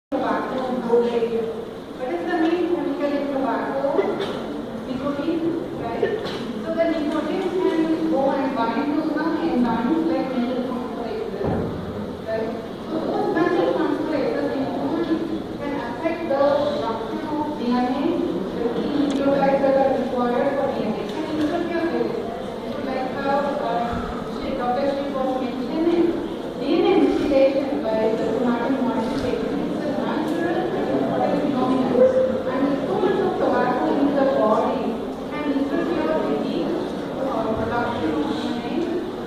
tobacco and how they, what is the main chemical in tobacco? Nicotine, right? So the nicotine can go and bind to some enzymes like metal transferases, right? So those metal transferases can affect the production of DNA, the key nucleotides that are required for DNA. And interfere with it. So like how Dr. Shri was mentioning, DNA methylation by the chromatin modification is a natural and important phenomenon. And too much of tobacco in the body can interfere with the production of DNA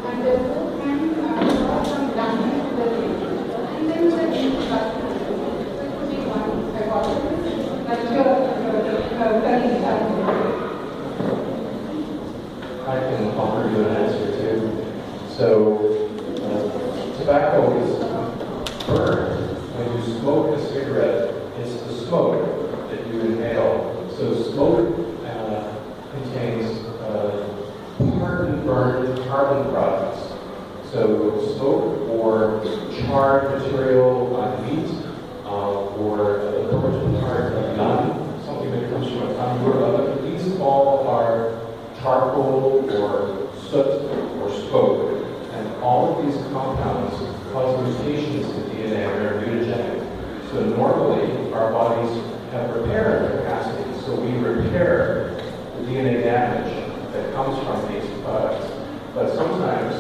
and therefore can cause some damage to the DNA. And then the introduction. So it could be one hypothesis that you're telling us. I can offer you an answer too. So, tobacco is burned. When you smoke a cigarette, it's the smoke that you inhale. So smoke contains hardened, burned carbon products. So smoke or charred material on meat, or a burnt part of gun, something that comes from a tambour oven, these all are charcoal or soot or smoke. And all of these compounds cause mutations to DNA and are mutagenic. So normally our bodies have repair capacity. So we repair the DNA damage that comes from these products. But sometimes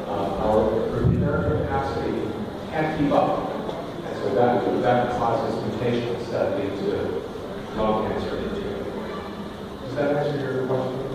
our repair capacity can't keep up. And so that causes mutations that lead to lung cancer. Does that answer your question?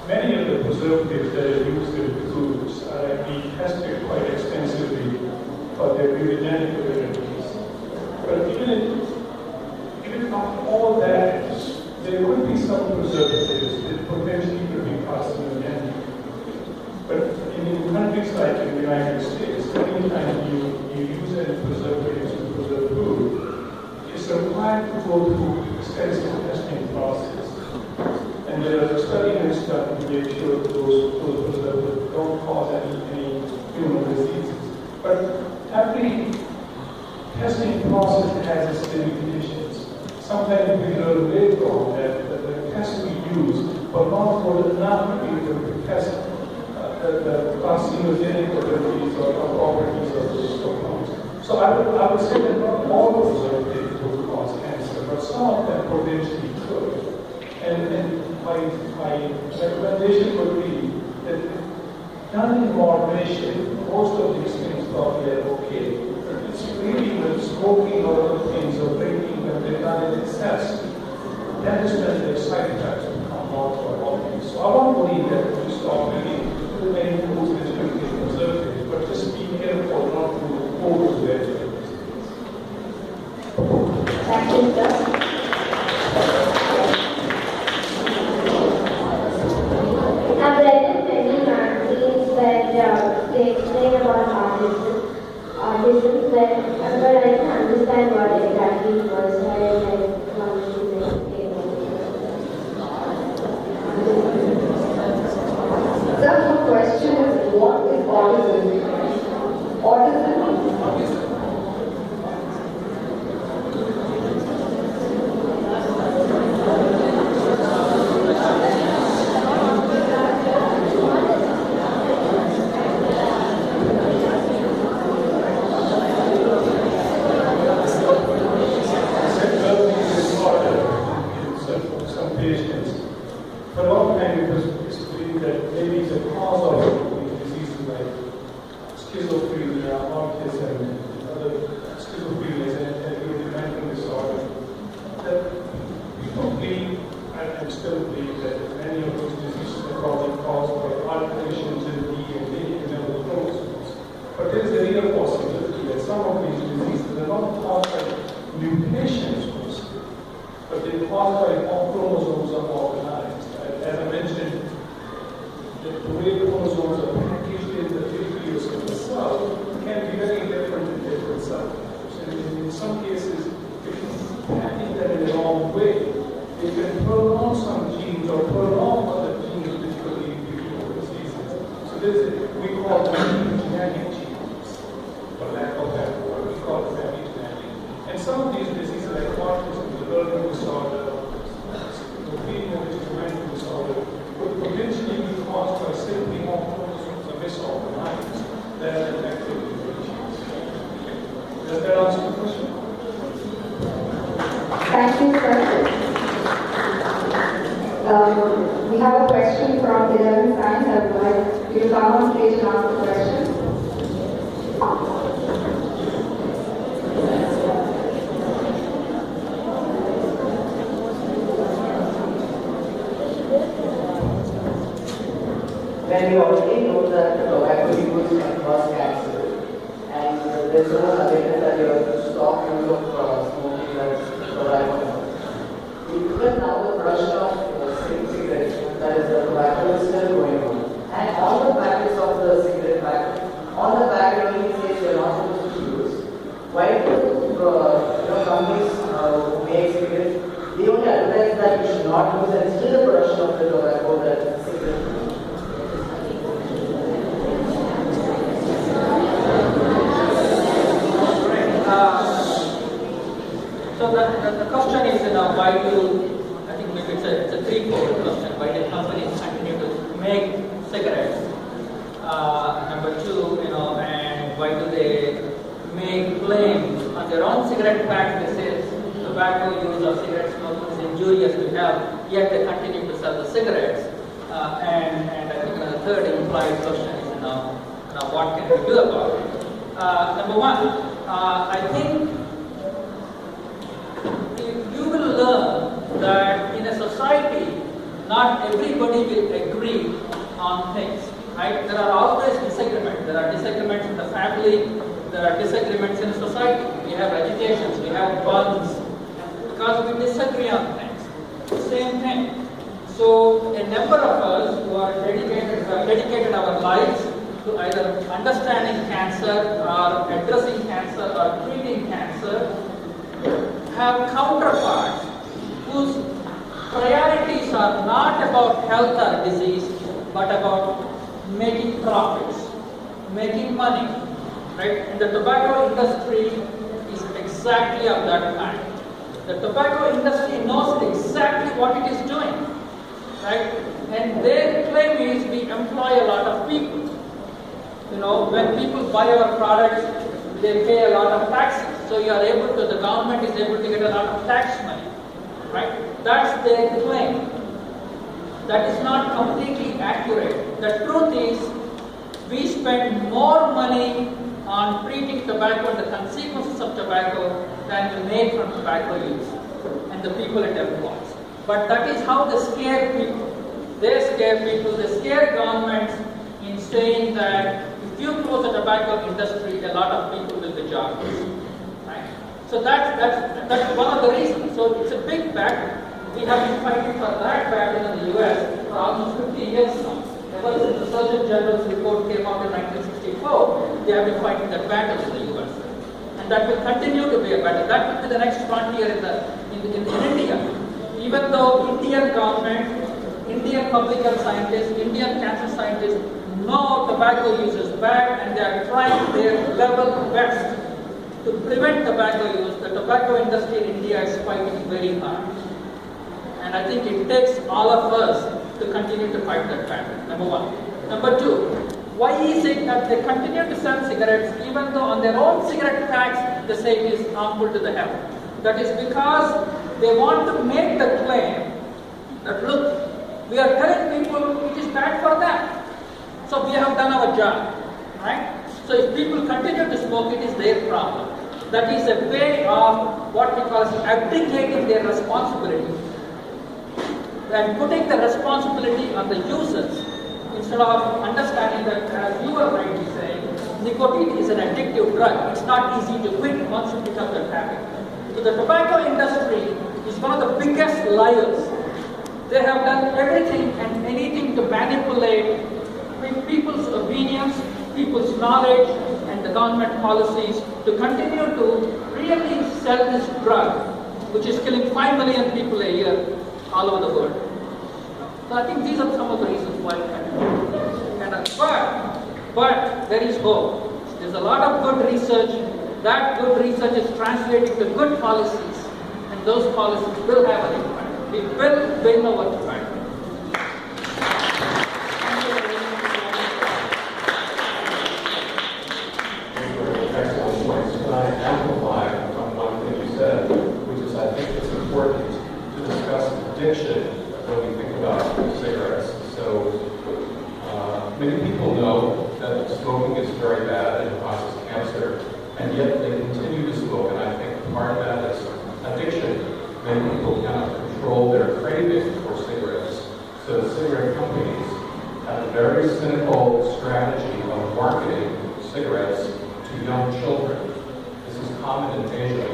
Many of the preservatives that are used in foods are being tested quite extensively for their mutagenic abilities. But even after all that, there could be some preservatives that potentially could be carcinogenic. But in countries like in the United States, anytime you use any preservatives to preserve food, it's required to go through extensive testing process. And there is a study and stuff to make sure that those preservatives don't cause any human diseases. But every testing process has its limitations. Sometimes we learn later on that the tests we use are not good enough to be able to test the carcinogenic abilities or properties of those compounds. So I would say that not all preservatives will cause cancer, but some of them potentially could. And my recommendation would be that done in moderation, most of these things probably are okay. But it's really when smoking or other things or drinking, when they're done in excess, that is when their side effects will come out for all these. So I don't believe that we stop really too many foods that you can preservatives, but just be careful not to overdo it. Thank you, sir. I've read in many magazines that they explain about autism, that but I can understand what exactly it was. So I wanted to explain. The in autism, other schizophrenia, and mental disorder, that people believe, and still believe, that many of those diseases are probably caused by alterations in DNA and other chromosomes. But there is a real possibility that some of these diseases are not caused by mutations, but they're caused by how chromosomes are organized. As I mentioned, the way chromosomes are packaged in the nucleus of the cell can be very different in different cell types. And in some cases, if you package them in the wrong way, they can prolong some genes or prolong other genes which could lead to diseases. So we call them epigenetic genes, for lack of that word, we call them epigenetic. And some of these diseases like autism, the learning disorder, schizophrenia, which is a mental disorder, could potentially be caused by simply more chromosomes are misorganized than affected mutations. Does that answer the question? Thank you, sir. We have a question from 11 Science. I would like you to come on stage and ask the question. When we already know that tobacco use can cause cancer, and there's no awareness that you have to stop use of smoking and tobacco. Even now the production of cigarettes, that is the tobacco, is still going on. And on the packets of the cigarette packet, on the back it only says you're not supposed to use. Why do companies who make cigarettes, they only advertise that you should not use, and still the production of the tobacco, that cigarette. So the question is, why do, I think maybe it's a threefold question, why do companies continue to make cigarettes? Number two, and why do they make claims on their own cigarette packs that says tobacco use or cigarette smoking is injurious to health, yet they continue to sell the cigarettes? And I think the third implied question is, what can we do about it? Number one, I think you will learn that in a society, not everybody will agree on things, right? There are always disagreements. There are disagreements in the family, there are disagreements in society. We have agitations, we have bonds, because we disagree on things. Same thing. So a number of us who are dedicated our lives to either understanding cancer or addressing cancer or treating cancer have counterparts whose priorities are not about health or disease, but about making profits, making money, right? And the tobacco industry is exactly of that kind. The tobacco industry knows exactly what it is doing, right? And their claim is we employ a lot of people. When people buy our products, they pay a lot of taxes. So the government is able to get a lot of tax money, right? That's their claim. That is not completely accurate. The truth is, we spend more money on treating tobacco and the consequences of tobacco than we make from tobacco use and the people it employs. But that is how they scare people. They scare people, they scare governments in saying that if you close the tobacco industry, a lot of people will be jobless. Right? So that's one of the reasons. So it's a big bet. We have been fighting for that battle in the US for almost 50 years now. Ever since the Surgeon General's report came out in 1964, they have been fighting that battle in the US. And that will continue to be a battle. That will be the next frontier in India. Even though Indian government, Indian public health scientists, Indian cancer scientists know tobacco use is bad and they are trying their level best to prevent tobacco use, the tobacco industry in India is fighting very hard. And I think it takes all of us to continue to fight that battle, number one. Number two, why is it that they continue to sell cigarettes even though on their own cigarette packs they say it is harmful to the health? That is because they want to make the claim that, look, we are telling people it is bad for them. So we have done our job, right? So if people continue to smoke, it is their problem. That is a way of what we call as abdicating their responsibility and putting the responsibility on the users instead of understanding that, as you were rightly saying, nicotine is an addictive drug. It's not easy to quit once you pick up that habit. So the tobacco industry is one of the biggest liars. They have done everything and anything to manipulate people's opinions, people's knowledge, and the government policies to continue to really sell this drug, which is killing 5 million people a year all over the world. So I think these are some of the reasons why it continues. But there is hope. There's a lot of good research. That good research is translating to good policies, and those policies will have an impact. We will win over tobacco. Excellent points. Can I amplify on one thing you said, which is I think it's important to discuss addiction when we think about cigarettes. So many people know that smoking is very bad and causes cancer, and yet they continue to smoke. And I think part of that is addiction. Many people cannot control their craving for cigarettes. So the cigarette companies have a very cynical strategy of marketing cigarettes to young children. This is common in Asia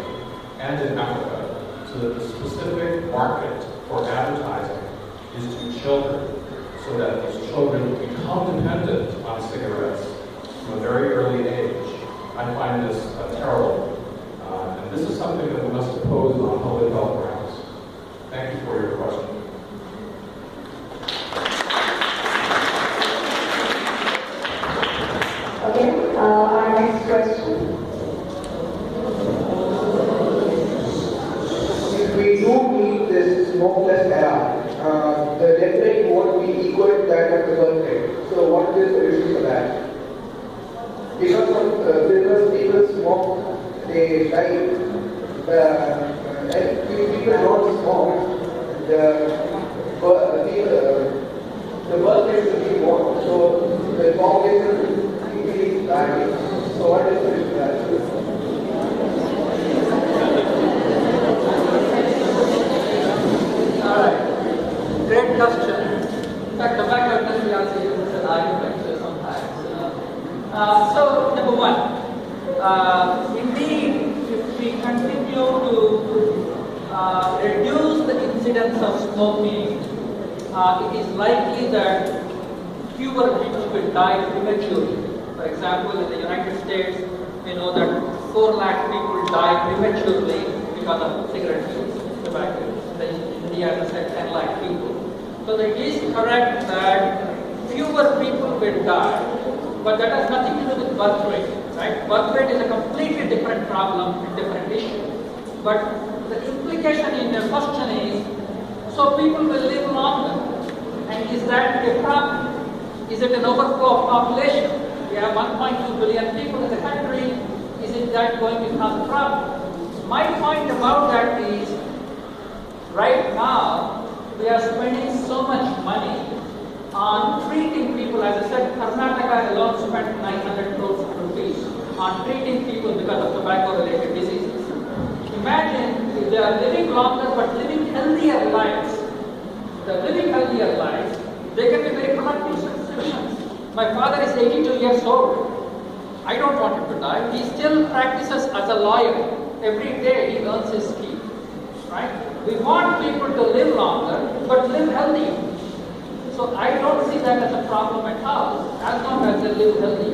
and in Africa, so that the specific market for advertising is to children, so that these children become dependent on cigarettes from a very early age. I find this terrible. And this is something that we must oppose on public health grounds. Thank you for your question. Okay, our next question. If we do meet this smokeless era, the death rate won't be equal to that of the birth rate. So what is the solution for that? Because people smoke, they die. If people don't smoke, the birth rate will be more. So the population increase die. So what is the solution to that? Great question. In fact, tobacco industry also uses an argument sometimes. So, number one, indeed, if we continue to reduce the incidence of smoking, it is likely that fewer people will die prematurely. For example, in the United States, we know that 4 lakh people die prematurely because of cigarette use, tobacco use. In India, as I said, 10 lakh people. So it is correct that fewer people will die, but that has nothing to do with birth rate, right? Birth rate is a completely different problem and different issue. But the implication in your question is, so people will live longer, and is that a problem? Is it an overflow of population? We have 1.2 billion people in the country. Is it that going to cause a problem? My point about that is, right now, we are spending so much money on treating people. As I said, Karnataka alone spent 900 crores of rupees on treating people because of tobacco-related diseases. Imagine if they are living longer but living healthier lives. If they are living healthier lives, they can be very productive citizens. My father is 82 years old. I don't want him to die. He still practices as a lawyer. Every day he earns his keep. Right? We want people to live longer, but live healthy. So I don't see that as a problem at all, as long as they live healthy.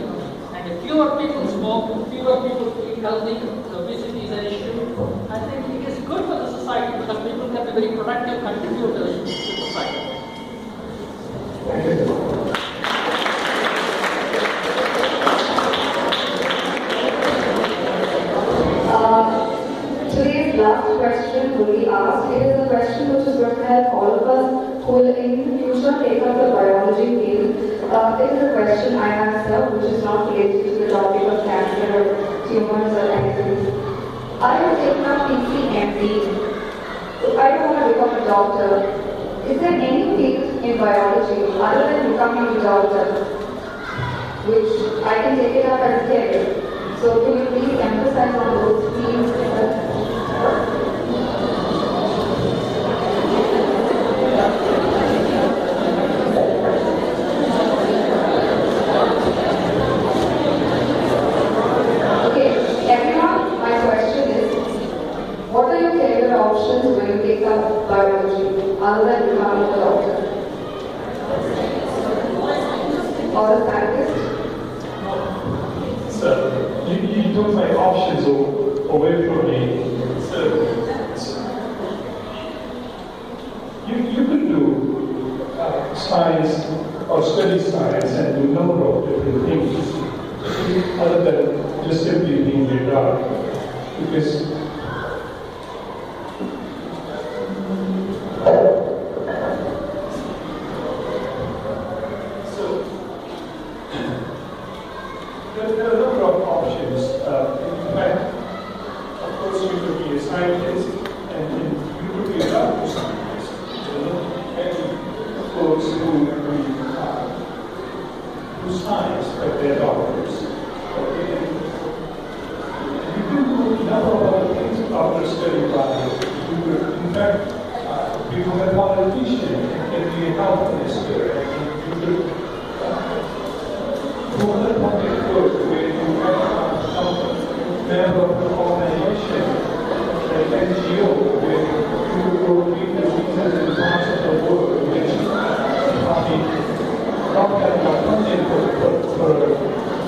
And if fewer people smoke, fewer people eat healthy, obesity is an issue, I think it is good for the society because people can be very productive contributors to society. Today's last question will be asked. It is a question which is going to help all of us who will in the future take up the biology field. It is a question I answer which is not related to the topic of cancer or tumors or anything. I have taken up PCMD. I don't want to become a doctor. Is there any field in biology other than becoming a doctor which I can take it up as a career. So can you please emphasize on those themes? Okay, everyone, my question is, what are your career options when you take up biology other than becoming a doctor? Or a scientist? So, you took my options away from me. So, you could do science or study science and do a number of different things other than just simply being a doctor. Because there are a number of options. In fact, of course, you could be a scientist and you could be a doctor scientist. And folks who do science, but they're doctors. Okay. You can do a number of other things after studying biology. You could, in fact, become a politician and be a health minister. And you could do other public work where you have some member of the organization, an NGO, where you could go meet the leaders and parts of the world, which probably not have enough funding for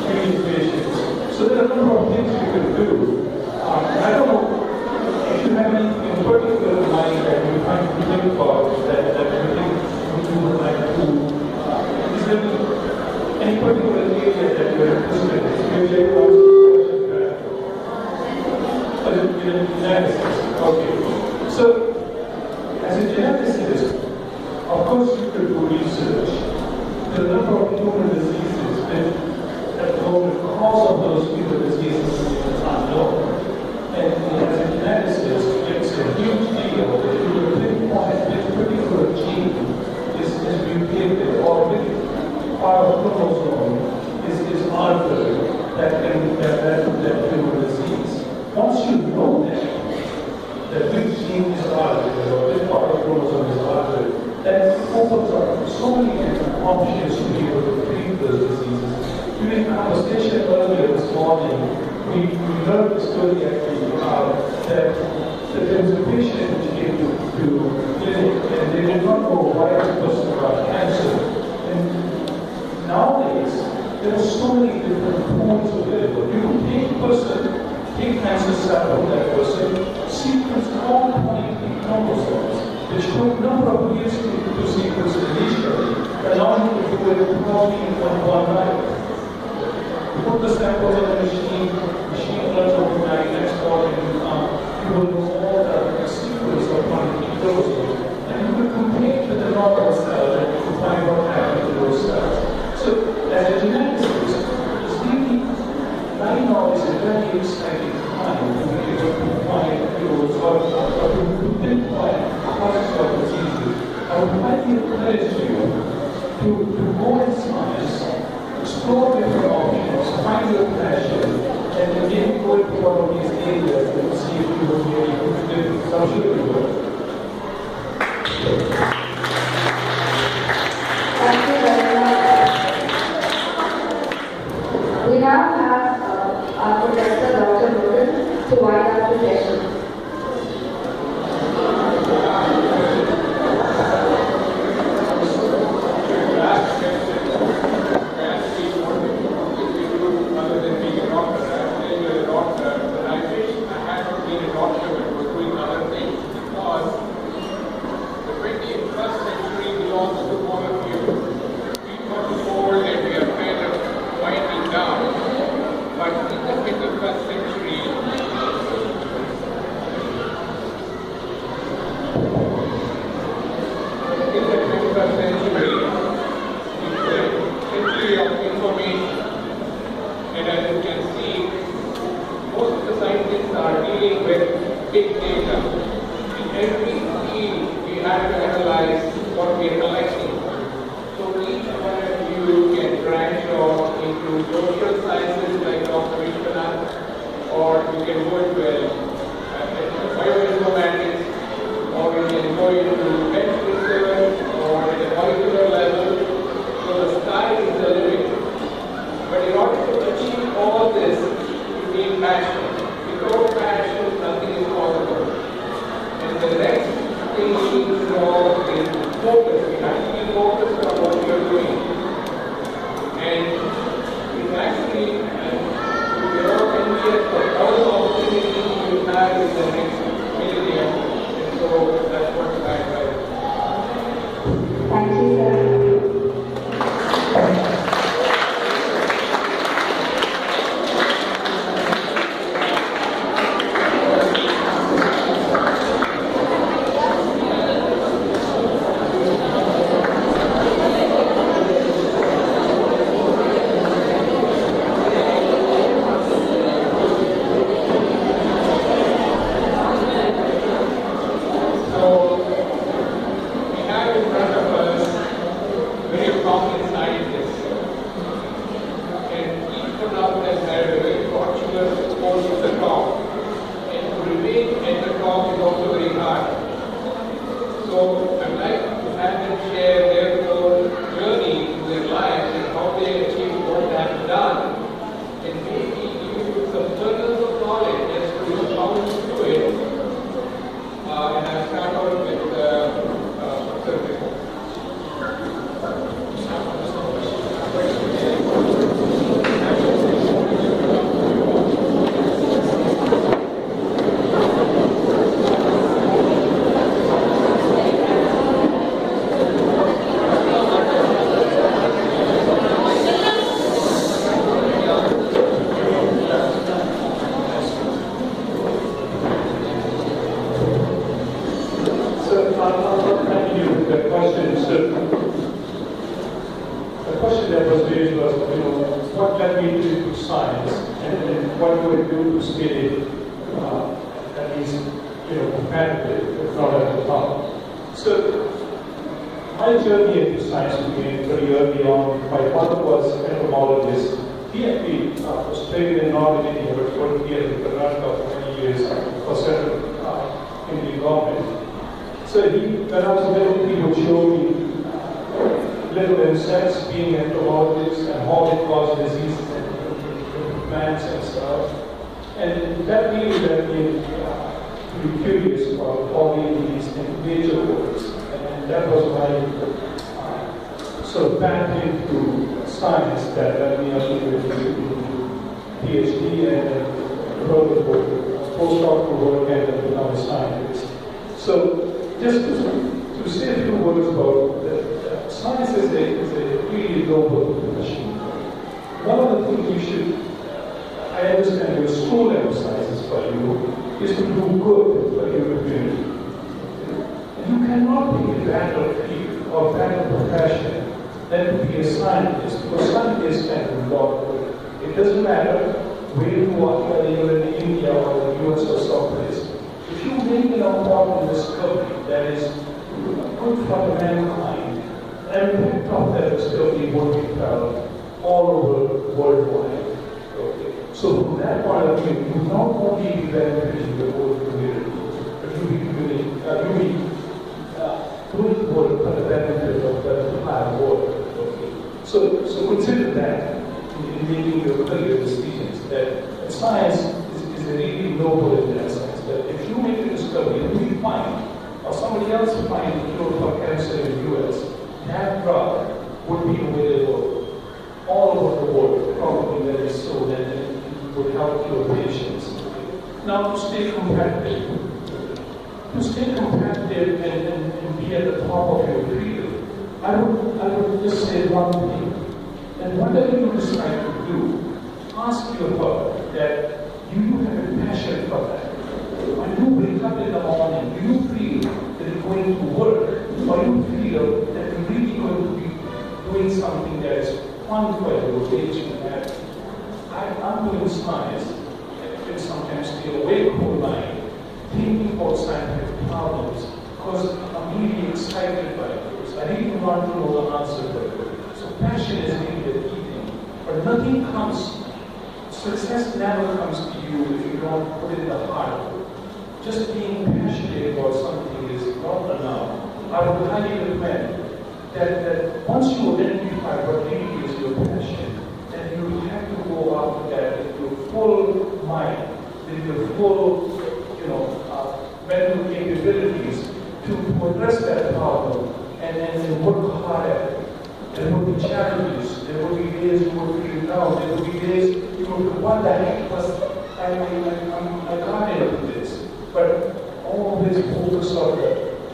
treating patients. So there are a number of things you can do. I don't know if you have anything in particular in mind that you're trying to think about that you think you would like to do. Is there any particular area that you're interested in? Maybe I ask a question. Geneticist. Okay. So, as a geneticist, of course you could do research. There are a number of human diseases that at the moment, the cause of those human diseases is unknown. And as a geneticist, it's a huge deal that you would pinpoint which particular gene is mutated or which part of chromosome is altered that human disease. Once you know that which gene is altered or which part of chromosome is altered, that opens up so many different options to be able to treat those diseases. During the conversation earlier this morning, we heard the story actually that there was a patient who came to clinic and they did not know why the person got cancer. And nowadays, there are so many different tools available. You can take cancer sample from that person, sequence all 23 chromosomes, which took a number of years to sequence initially, allowing you to do it probably in one night. Put the samples on the machine learns overnight, next morning you will know all the sequence of 23 chromosomes, and you will compare to the normal cells and you will find what happened to those cells. So, as a geneticist, it's really, right now is a very exciting time to be able to find cures or to pinpoint causes of diseases. I would highly encourage you to go in science, explore different options, find your passion, and then maybe go into one of these areas and see if you will be able to do some good work. Thank you very much. We now have our Professor Dr. Logan to wind up the session. What we are collecting. So each one of you can branch off into social sciences like Dr. Vishwanath, or you can go into bioinformatics, or you can go into pet research, or at a molecular level. So the sky is the limit. But in order to achieve all this, you need passion. Without passion, nothing is possible. And the next thing you need to know is focus. You have to be focused on what you are doing. And it's actually, envious of all the opportunities you have in the next millennium. And so that's what I advise. Thank you, sir. nothing comes, success never comes to you if you don't put it in the heart. Just being passionate about something is not enough. I would highly recommend that once you identify what really is your passion, then you have to go after that with your full mind, with your full, mental capabilities to address that problem and work hard at it. There will be challenges, there will be days you will feel down, there will be days you will feel, what the heck was I got into this. But always focus on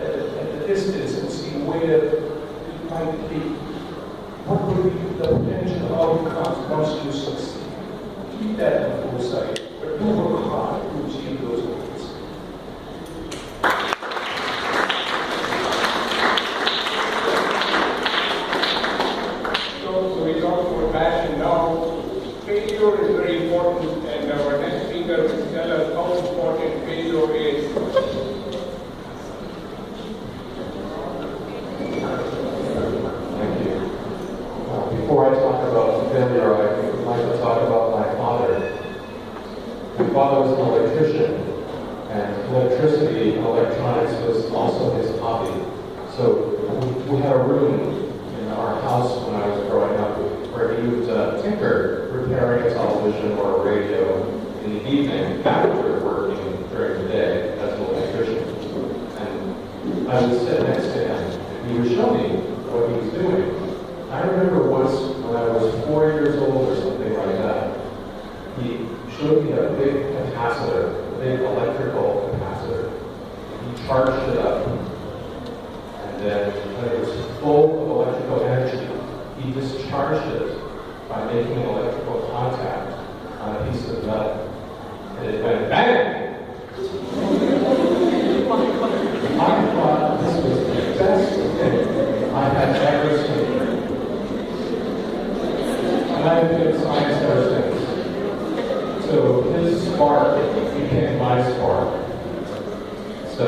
at the distance and see where it might be. What will be the potential outcomes once you succeed? Keep that in foresight, but do work hard to achieve those goals. So we talked about passion now. Failure is very important, and our next speaker will tell us how important failure is. Thank you. Before I talk about failure, I would like to talk about my father. My father was an electrician, and electricity and electronics was also his hobby. So we had a room in our house when I was growing up where he would tinker, repairing a television or a radio in the evening after working during the day as an electrician. And I would sit next to him and he would show me what he was doing. I remember once when I was 4 years old or something like that, he showed me a big capacitor, a big electrical capacitor. He charged it up, and then when it was full of electrical energy, he discharged it by making electrical contact on a piece of metal. And it went bang! I thought this was the best thing I had ever seen. And I've been in science ever since. So his spark became my spark. So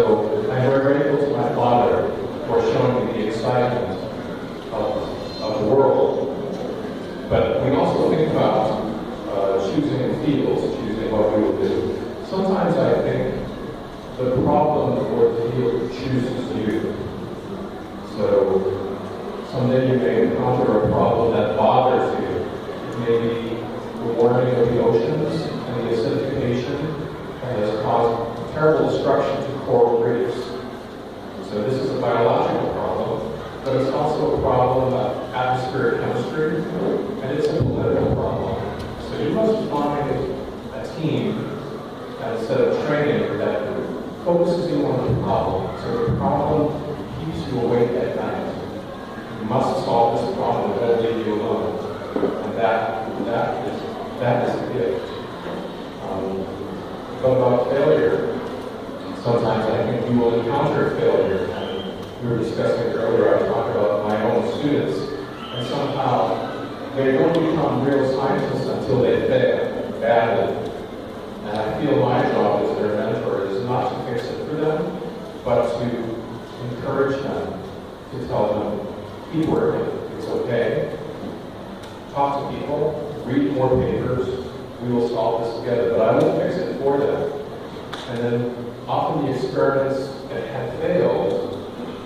I'm very grateful to my father for showing me the excitement of the world. But we also think about choosing fields, choosing what we will do. Sometimes I think the problem or the field chooses you. So someday you may encounter a problem that bothers you. It may be the warming of the oceans and the acidification that has caused terrible destruction to coral reefs. So this is a biological problem, but it's also a problem of atmospheric chemistry, and it's a political problem. So you must find a team and a set of training that focuses you on the problem. So the problem keeps you awake at night. You must solve this problem, it won't leave you alone. And that is the gift. What about failure? Sometimes I think you will encounter failure. And we were discussing earlier, I talked about my own students, and somehow they don't become real scientists until they fail badly. And I feel my job as their mentor is not to fix it for them, but to encourage them, to tell them, keep working, it's okay. Talk to people, read more papers, we will solve this together, but I won't fix it for them. And then often the experiments that had failed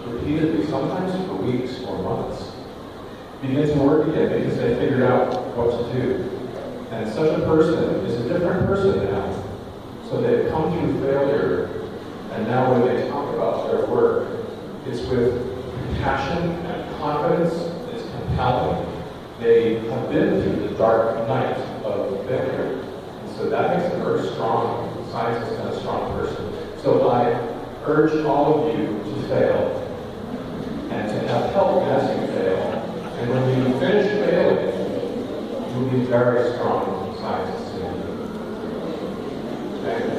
repeatedly, sometimes for weeks or months, begin to work again because they figured out what to do. And such a person is a different person now. So they've come through failure, and now when they talk about their work, it's with passion and confidence, it's compelling. They have been through the dark night of failure. And so that makes them a very strong scientist and a strong person. So I urge all of you to fail and to have help as you fail. And when you finish failing, you'll be very strong scientists. Thank you.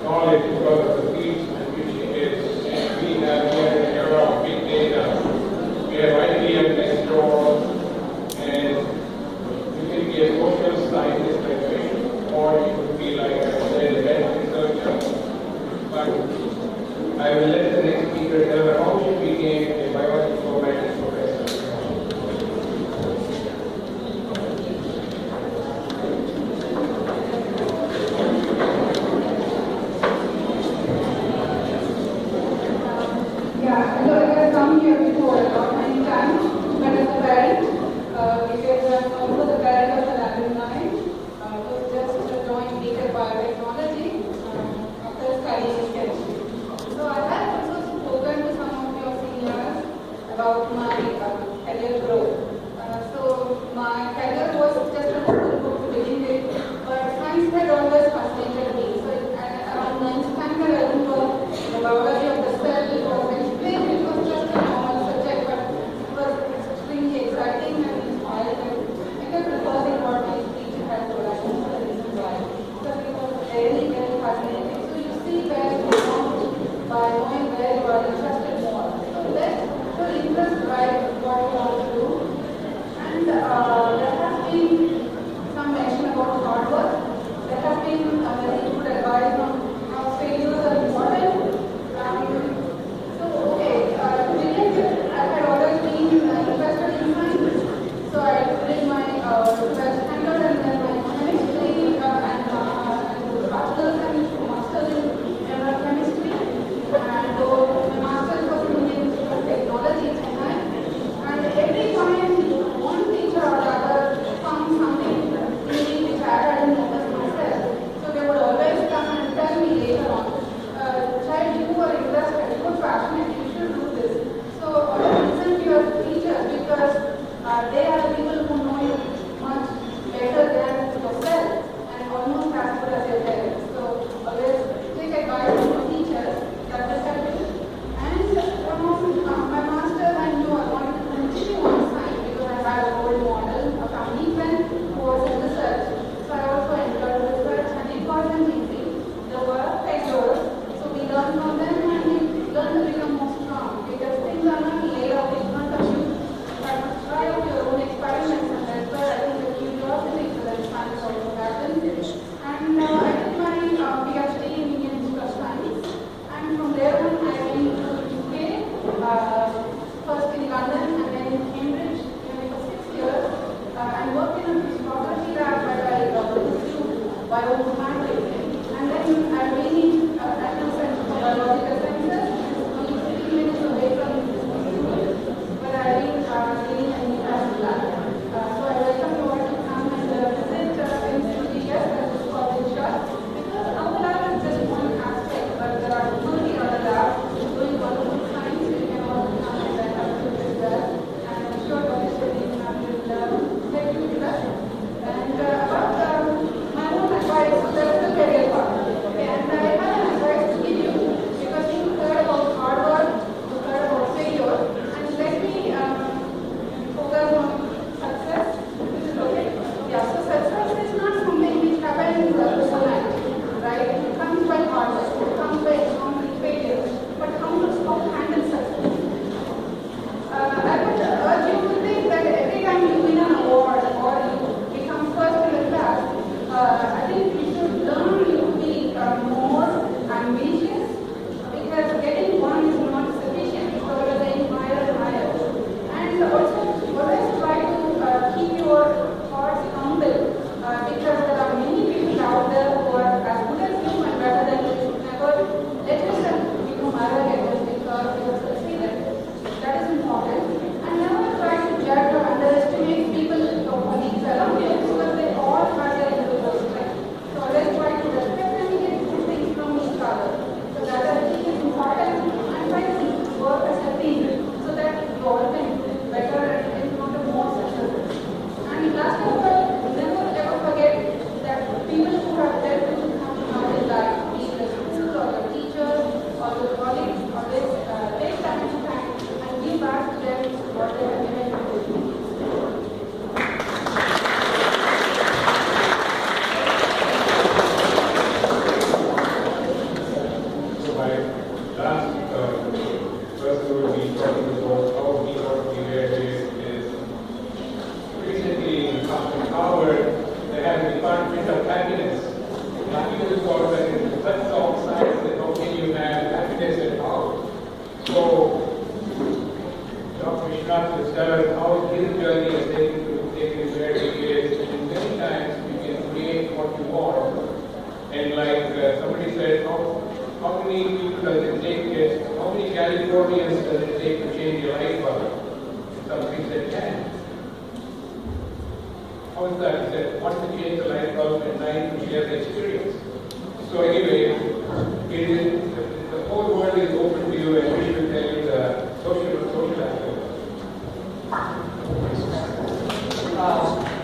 Knowledge because of the field in which he is. And we have here an era of big data. We have IBM next door, and you can be a very, very fascinating. So you see where you want by knowing where you are interested more. So let your interest drive what you want to do. And there has been some mention about hard work. There has been a very good advice on how failures are important. So, okay, to begin with, I had always been interested in science. So I did my bachelor's and then my chemistry and bachelor's and master's in chemistry. And my master's was in the Institute of Technology in Chennai. And every time one teacher or the other found something in me which I hadn't noticed myself. So they would always come and tell me later on, child, you are interested, you are passionate, you should do this. So listen to your teachers because they are the people who know you much better than yourself and almost as good as your parents. So always take advice from your teachers, that will help you. And my master's, I knew I wanted to continue on science because I had a role model, a family friend who was in research. So I also enjoyed research and it wasn't easy. There were failures. So we learned from them and we learned to become more strong because things are not laid out in front of you. You have to try out your own experiments and that's where I think the curiosity for the science also happened. And I did my PhD in Indian Institute of Science. And from there on I went to UK, first in London and then in Cambridge for 6 years. I worked in a crystallography lab where I pursued biomagnetism. And then I really National Center for Biological Sciences, only 15 minutes away from the institute, but I really in the lab. So I welcome you all to come and visit NCTS, that is called INSHOT, because our lab is just one aspect, but there are 30 other labs doing wonderful science. You can all come and have a look at that. And I'm sure Dr. Shetty will take you to that. And about my own advice, so that's the career part. Okay, and I have an advice to give you because you heard about hard work, you heard about failure, and let me focus on success. This is okay. Yeah, so success is not something which happens overnight, right? It comes by hard work, it comes by economic failure, but how to handle success? I would urge you to think that every time you win an award or you become first in the class, I think we should learn to be more ambitious because getting one is not sufficient. So we are saying higher and higher. And also always try to keep your thoughts humble because there are many people out there who are as good as you and better than you. Should never let yourself become arrogant just because you have succeeded. That is important. And never try to judge or underestimate people, your colleagues around you because they all have their individual strengths. So always try to respect and get good things from each other. So that I think is important and try to work as a team so that you all can do better and not more successful. And last of all, never ever forget that people who have helped you come out in life, be it the school or your teachers or your colleagues, always take time to thank and give back to them what they have given you. So my last person who will be talking about how we got to where it is recently in Harvard, they have a department of happiness. Happiness is called the touch of science and how can you have happiness at all. So Dr. Vishwanath has tell us how his journey has taken where he is, and many times you can create what you want. And like somebody said, how many people does it take, how many Californians does it take to change your life bulb? Somebody said 10. How is that? He said, one to change the light bulb and 9 to share the experience. So anyway, the whole world is open to you and we will tell you the social aspect.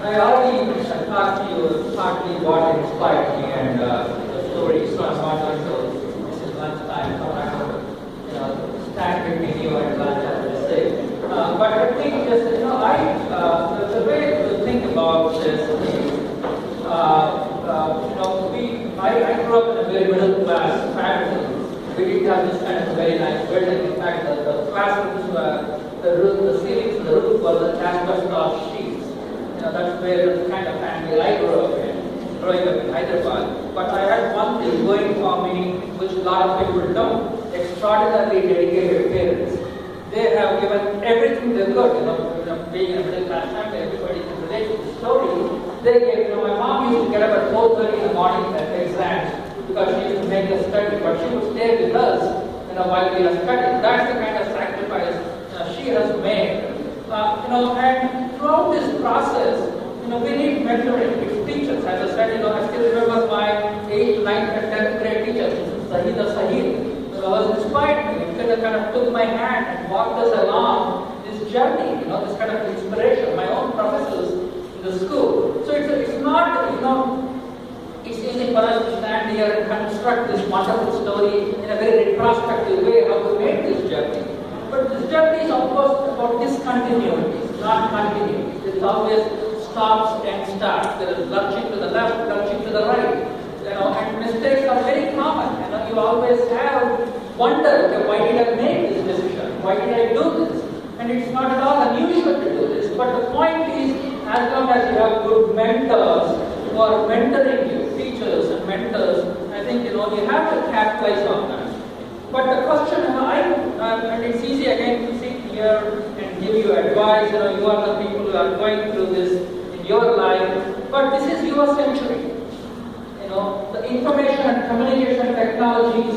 I already talked to you partly what inspired me and the story, so I'm not going to, this is lunchtime, so I'm going to stand between you and lunch, as I say. But I think just, the way to think about this is, I grew up in a very middle class family. We didn't have this kind of very nice building. In fact, the classrooms were, the ceilings and the roof were the asbestos sheets. That's where the kind of family I grew up in, growing up in Hyderabad. But I had one thing going for me, which a lot of people don't. Extraordinarily dedicated parents. They have given everything they could, being a middle class family, everybody can relate to the story. They gave, my mom used to get up at 4:30 in the morning at exams because she used to make us study, but she would stay with us, while we were studying. That's the kind of sacrifice she has made. And throughout this process, we need mentoring with teachers. As I said, I still remember my 8th, 9th, and 10th grade teacher, Sahid. Was inspired me. It kind of took my hand and walked us along this journey, this kind of inspiration. My own professors in the school. So it's not, it's easy for us to stand here and construct this wonderful story in a very retrospective way how we made this journey. But this journey is of course about discontinuities, not continuities. It's always stops and starts. There is lurching to the left, lurching to the right. And mistakes are very common. You always have wonder, okay, why did I make this decision? Why did I do this? And it's not at all unusual to do this. But the point is, as long as you have good mentors who are mentoring you, teachers and mentors, I think you have to capitalize on that. But the question, and it's easy again to sit here and give you advice. You are the people who are going through this in your life. But this is your century. The information and communication technologies,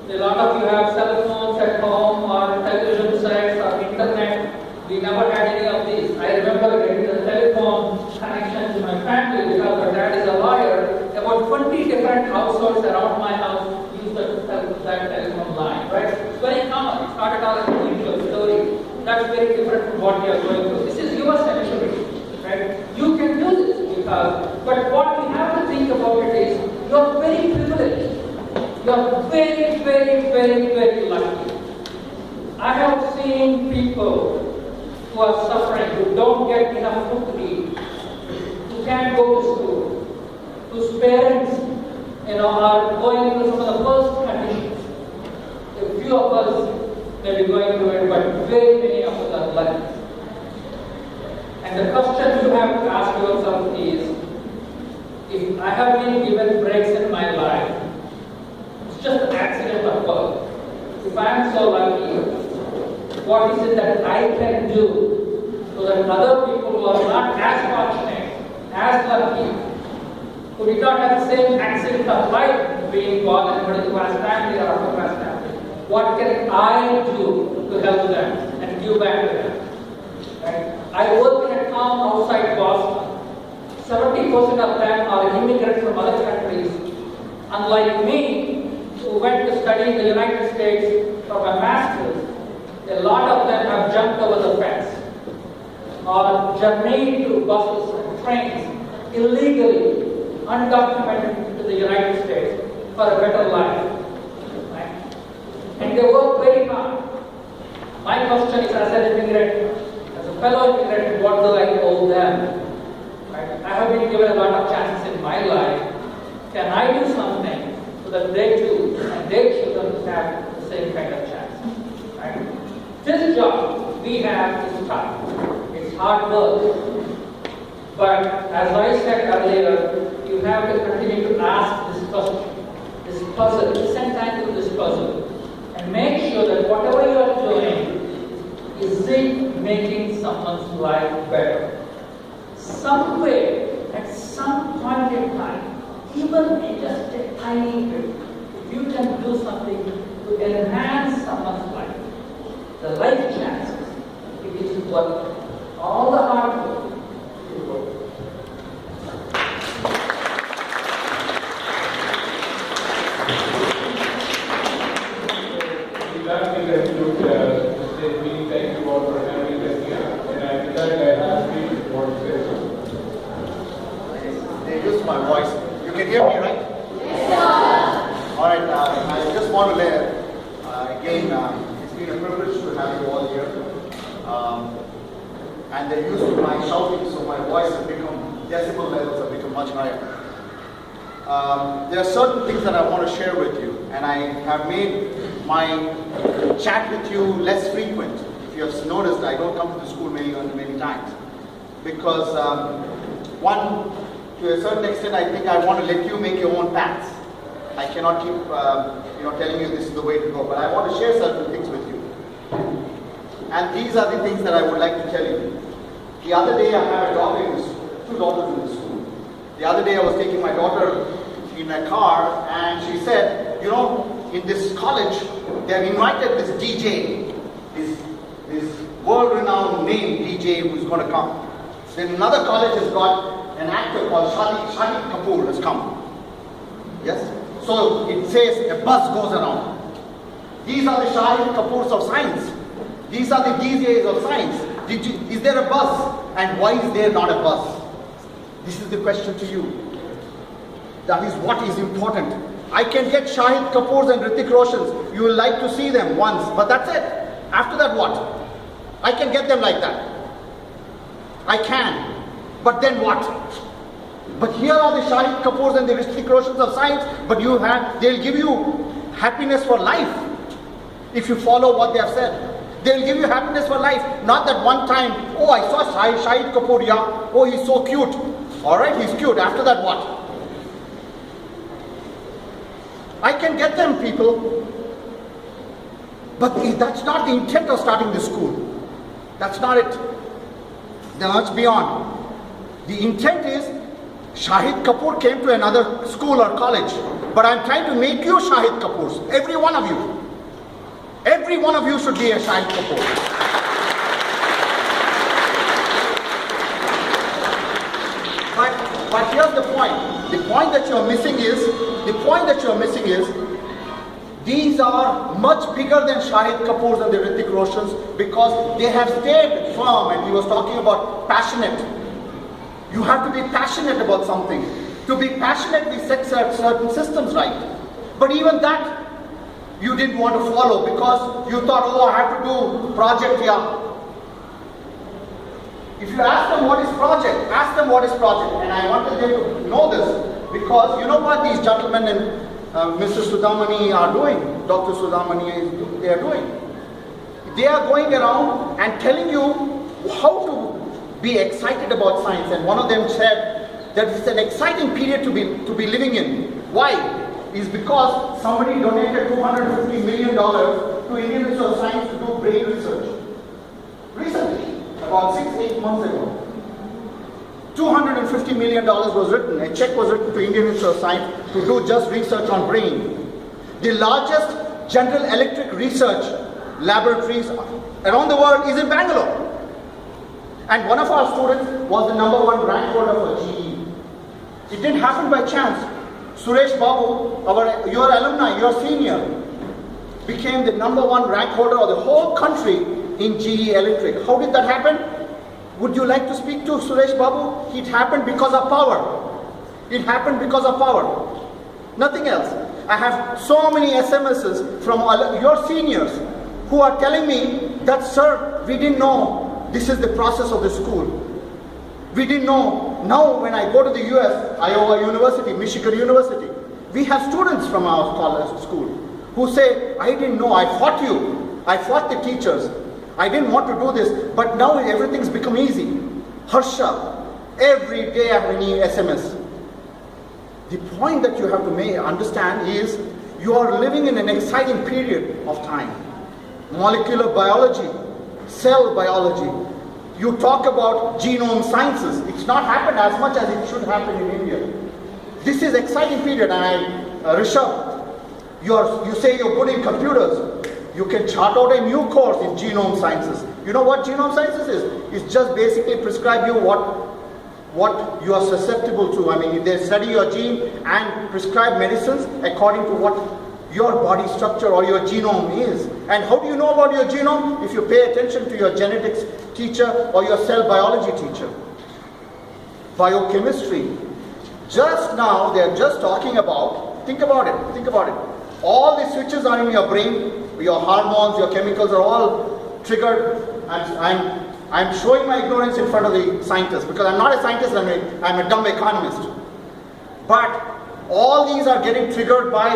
a lot of you have cell phones at home or television sets or internet. We never had any of these. I remember getting the telephone connection to my family because my dad is a lawyer. About 20 different households around my house use that telephone line, right? It's very common. It's not at all an unusual story. That's very different from what you are going through. This is your century, right? You can do this. But what we have to think about it is, you are very privileged. You are very, very, very, very lucky. I have seen people who are suffering, who don't get enough food to eat, who can't go to school, whose parents, are going through some of the worst conditions. A few of us may be going through it, but very many of us are lucky. And the question you have to ask yourself is, if I have been given breaks in my life, it's just an accident of birth. If I am so lucky, what is it that I can do so that other people who are not as fortunate, as lucky, who did not have the same accident of life, being born in a middle class family or upper class family, what can I do to help them and give back to them? Right? I work in a town outside Boston. 70% of them are immigrants from other countries. Unlike me, who went to study in the United States for my master's, a lot of them have jumped over the fence or journeyed through buses and trains illegally, undocumented to the United States for a better life. Right? And they work very hard. My question is, as an immigrant, as a fellow immigrant, what do I owe them? Right? I have been given a lot of chances in my life. Can I do something so that they too and their children have the same kind of chance? Right? This job we have is tough. It's hard work. But as I said earlier, you have to continue to ask this question, this puzzle, disentangle this puzzle, and make sure that whatever you are doing, is it making someone's life better? Somewhere, at some point in time, even in just a tiny bit, if you can do something to enhance someone's life, the life chances, it is worth all the hard work. Thank you all for having us here. And I have three more to say. They use my voice. You can hear me, right? Yes, sir. All right. I just want to let again. It's been a privilege to have you all here. And they're used to my shouting, so my voice has become decibel levels have become much higher. there are certain things that I want to share with you, and I have made my chat with you less frequent. If you have noticed, I don't come to the school many times because one, to a certain extent, I think I want to let you make your own paths. I cannot keep telling you this is the way to go, but I want to share certain things with you. And these are the things that I would like to tell you. The other day I have a daughter in the school, 2 daughters in the school. The other day I was taking my daughter in a car and she said, you know, in this college they have invited this DJ, this world-renowned name DJ who's going to come. Then another college has got an actor called Shahid Kapoor has come. Yes? So it says a bus goes around. These are the Shahid Kapoors of science. These are the DJs of science. Is there a bus? And why is there not a bus? This is the question to you. That is what is important. I can get Shahid Kapoors and Hrithik Roshans. You will like to see them once, but that's it. After that, what? I can get them like that. I can. But then what? But here are the Shahid Kapoors and the Hrithik Roshans of science, but they'll give you happiness for life if you follow what they have said. They'll give you happiness for life. Not that one time, oh, I saw Shahid Kapoor, yeah. Oh, he's so cute. Alright, he's cute. After that, what? I can get them, people. But that's not the intent of starting this school. That's not it. They're much beyond. The intent is, Shahid Kapoor came to another school or college. But I'm trying to make you Shahid Kapoors. Every one of you. Every one of you should be a Shahid Kapoor. But here's the point. The point that you're missing is, these are much bigger than Shahid Kapoors and the Hrithik Roshans because they have stayed firm, and he was talking about passionate. You have to be passionate about something. To be passionate, we set certain systems right. But even that, you didn't want to follow because you thought, oh, I have to do project here. If you ask them what is project, ask them what is project. And I wanted them to know this because you know what these gentlemen and Mr. Sudhamani are doing, Dr. Sudhamani they are doing. They are going around and telling you how to be excited about science. And one of them said that it's an exciting period to be living in. Why? Is because somebody donated $250 million to Indian Institute of Science to do brain research. Recently, about 6-8 months ago. $250 million was written, a check was written to Indian Institute of Science to do just research on brain. The largest General Electric research laboratories around the world is in Bangalore. And one of our students was the #1 rank holder for GE. It didn't happen by chance. Suresh Babu, your alumni, your senior, became the #1 rank holder of the whole country in GE Electric. How did that happen? Would you like to speak to Suresh Babu? It happened because of power. It happened because of power. Nothing else. I have so many SMSs from your seniors who are telling me that, sir, we didn't know this is the process of the school. We didn't know. Now when I go to the US, Iowa University, Michigan University, we have students from our college school who say, I didn't know, I fought you. I fought the teachers. I didn't want to do this, but now everything's become easy. Harsha, every day I have a new SMS. The point that you have to understand is you are living in an exciting period of time. Molecular biology, cell biology. You talk about genome sciences. It's not happened as much as it should happen in India. This is exciting period, and Rishabh, you say you're good in computers. You can chart out a new course in genome sciences. You know what genome sciences is? It's just basically prescribe you what you are susceptible to. I mean, they study your gene and prescribe medicines according to what your body structure or your genome is. And how do you know about your genome? If you pay attention to your genetics teacher or your cell biology teacher. Biochemistry. Just now, they're just talking about, think about it. All the switches are in your brain. Your hormones, your chemicals are all triggered. I'm showing my ignorance in front of the scientists because I'm not a scientist, I'm a dumb economist. But All these are getting triggered by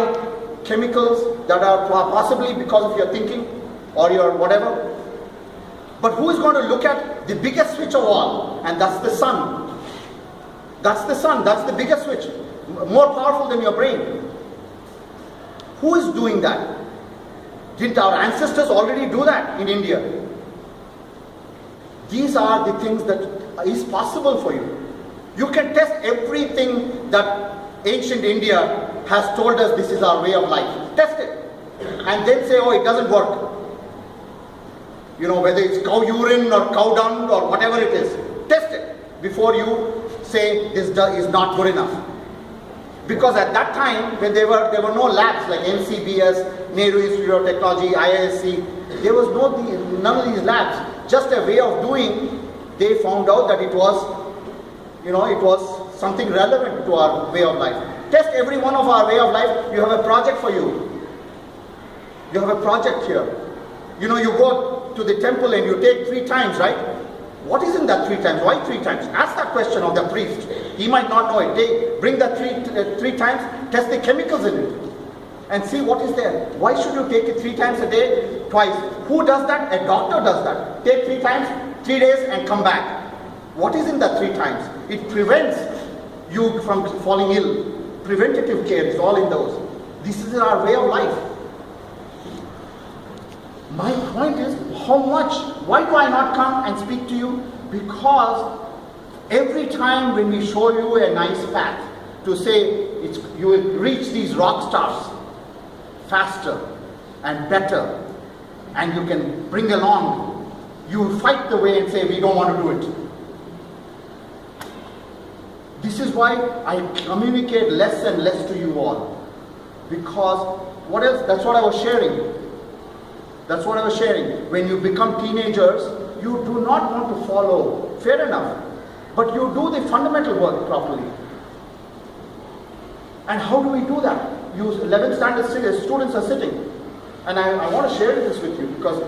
chemicals that are possibly because of your thinking or your whatever. But who is going to look at the biggest switch of all? And that's the sun. That's the sun. That's the biggest switch. More powerful than your brain. Who is doing that? Didn't our ancestors already do that in India? These are the things that is possible for you. You can test everything that ancient India has told us this is our way of life. Test it. And then say, oh, it doesn't work. You know, whether it's cow urine or cow dung or whatever it is. Test it before you say this is not good enough. Because at that time, when there were no labs like NCBS, Nehru Institute of Technology, IISc, there was none of these labs. Just a way of doing, they found out that it was, it was something relevant to our way of life. Test every one of our way of life. You have a project for you. You have a project here. You go to the temple and you take 3 times, right? What is in that 3 times? Why 3 times? Ask that question of the priest. He might not know it. Bring that 3 times, test the chemicals in it, and see what is there. Why should you take it 3 times a day, twice? Who does that? A doctor does that. Take 3 times, 3 days, and come back. What is in that 3 times? It prevents you from falling ill. Preventative care is all in those. This is our way of life. My point is, how much? Why do I not come and speak to you? Because every time when we show you a nice path to say you will reach these rock stars faster and better, and you can bring along, you fight the way and say we don't want to do it. This is why I communicate less and less to you all. Because what else? That's what I was sharing. That's what I was sharing. When you become teenagers, you do not want to follow. Fair enough. But you do the fundamental work properly. And how do we do that? 11th standard students are sitting. And I want to share this with you because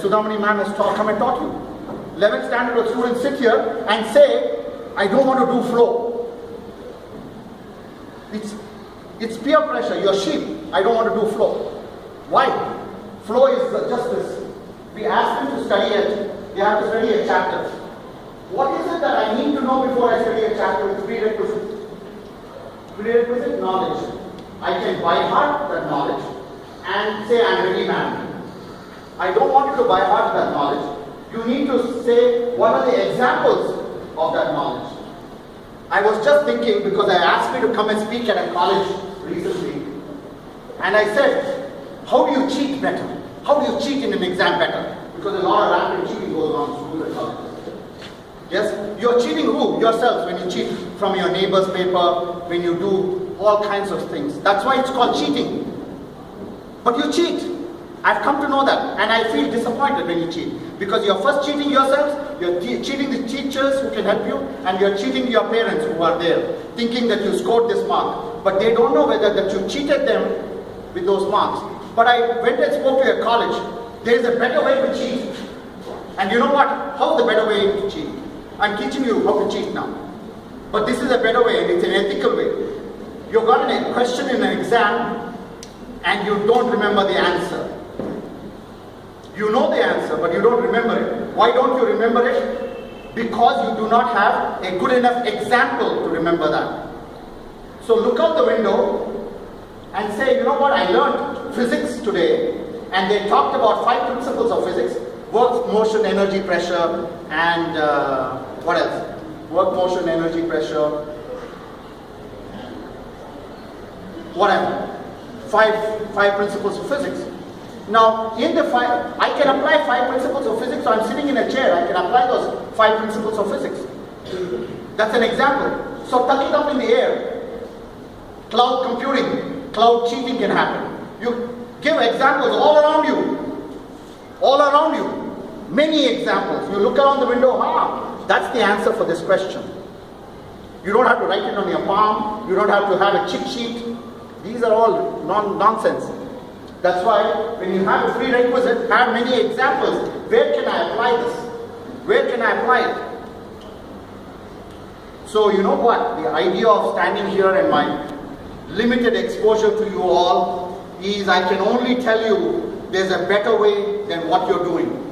Sudhamani ma'am has come and taught you. 11th standard students sit here and say, I don't want to do flow. It's peer pressure. You're sheep. I don't want to do flow. Why? Flow is just this. We ask them to study it. They have to study a chapter. What is it that I need to know before I study a chapter? It's prerequisite. Prerequisite knowledge. I can by heart that knowledge and say I'm ready, ma'am. I don't want you to by heart that knowledge. You need to say what are the examples of that knowledge. I was just thinking because I asked me to come and speak at a college recently, and I said, how do you cheat better? How do you cheat in an exam better? Because a lot of rapid cheating goes on in school and colleges. Yes? You're cheating who? Yourselves when you cheat from your neighbor's paper, when you do all kinds of things. That's why it's called cheating. But you cheat. I've come to know that, and I feel disappointed when you cheat. Because you're first cheating yourselves, you're cheating the teachers who can help you, and you're cheating your parents who are there, thinking that you scored this mark. But they don't know whether that you cheated them with those marks. But I went and spoke to a college. There is a better way to cheat. And you know what? How's the better way to cheat? I'm teaching you how to cheat now. But this is a better way, and it's an ethical way. You've got a question in an exam, and you don't remember the answer. You know the answer, but you don't remember it. Why don't you remember it? Because you do not have a good enough example to remember that. So look out the window and say, you know what, I learned physics today, and they talked about 5 principles of physics: work, motion, energy, pressure, and what else? Work, motion, energy, pressure, whatever. 5 principles of physics. Now, in the 5, I can apply 5 principles of physics. So I'm sitting in a chair, I can apply those 5 principles of physics. That's an example. So tuck it up in the air. Cloud computing, cloud cheating can happen. You give examples all around you. All around you. Many examples. You look around the window, that's the answer for this question. You don't have to write it on your palm. You don't have to have a cheat sheet. These are all nonsense. That's why when you have a prerequisite, have many examples. Where can I apply this? Where can I apply it? So you know what? The idea of standing here and my limited exposure to you all is I can only tell you there's a better way than what you're doing.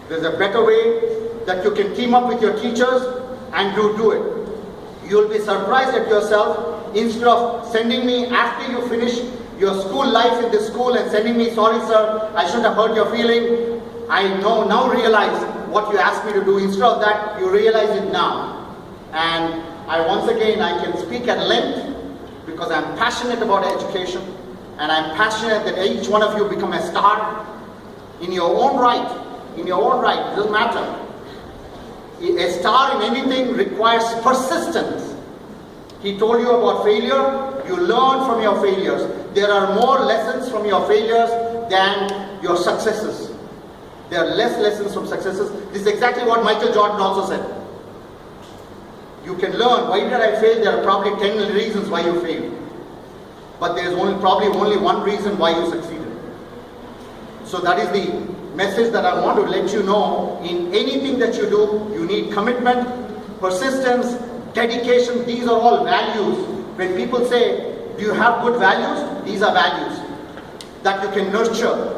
There's a better way that you can team up with your teachers and do it. You'll be surprised at yourself. Instead of sending me after you finish your school life in this school and sending me, sorry sir, I shouldn't have hurt your feeling, I now realize what you asked me to do. Instead of that, you realize it now. And once again, I can speak at length because I'm passionate about education, and I'm passionate that each one of you become a star in your own right. In your own right, it doesn't matter. A star in anything requires persistence. He told you about failure. You learn from your failures. There are more lessons from your failures than your successes. There are less lessons from successes. This is exactly what Michael Jordan also said. You can learn, why did I fail? There are probably 10 reasons why you failed. But there is probably only one reason why you succeeded. So that is the message that I want to let you know. In anything that you do, you need commitment, persistence, dedication. These are all values. When people say, do you have good values? These are values that you can nurture.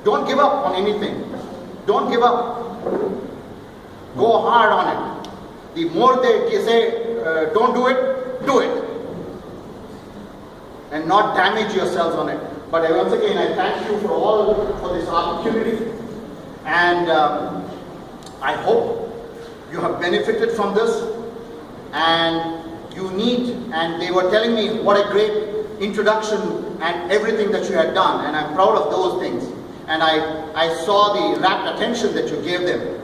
Don't give up on anything. Don't give up. Go hard on it. The more they say, don't do it, do it. And not damage yourselves on it. But once again, I thank you for this opportunity. And I hope you have benefited from this. And and they were telling me what a great introduction and everything that you had done. And I'm proud of those things. And I saw the rapt attention that you gave them.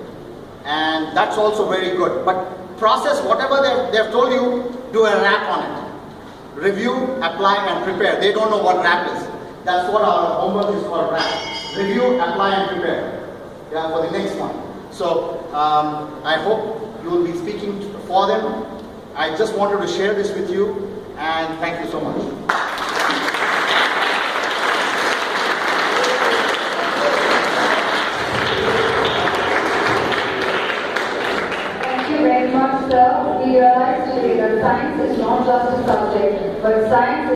And that's also very good. But process whatever they've told you, do a rap on it. Review, apply, and prepare. They don't know what rap is. That's what our homework is called, rap. Review, apply, and prepare. Yeah, for the next one. So I hope you will be speaking for them. I just wanted to share this with you, and thank you so much. Thank you very much, sir. We realize today that science is not just a subject, but science